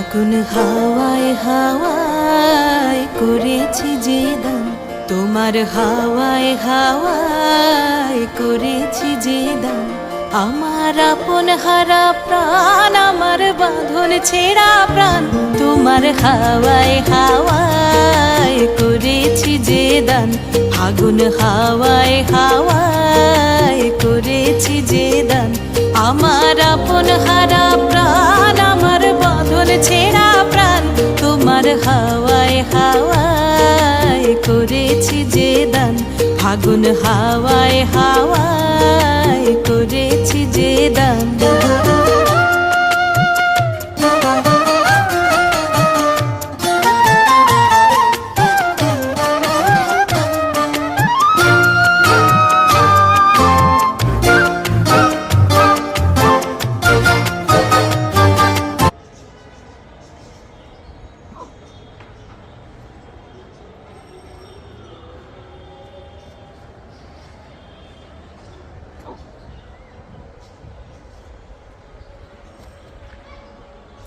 ফাগুন হাওয়ায় হাওয়ায় করেছি যে দান, তোমার হাওয়ায় হাওয়ায় করেছি যে দান। আমার আপন হারা প্রাণ, আমার বাঁধন ছেঁড়া প্রাণ, তোমার হাওয়ায় হাওয়ায় করেছি যে দান। ফাগুন হাওয়ায় হাওয়ায় করেছি যে দান। আমার আপন হারা প্রাণ, আমার বাঁধন ছেঁড়া প্রাণ, তোমার হাওয়ায় হাওয়ায় করেছি যে দান। ফাগুন হাওয়ায় হাওয়ায় করেছি যে দান।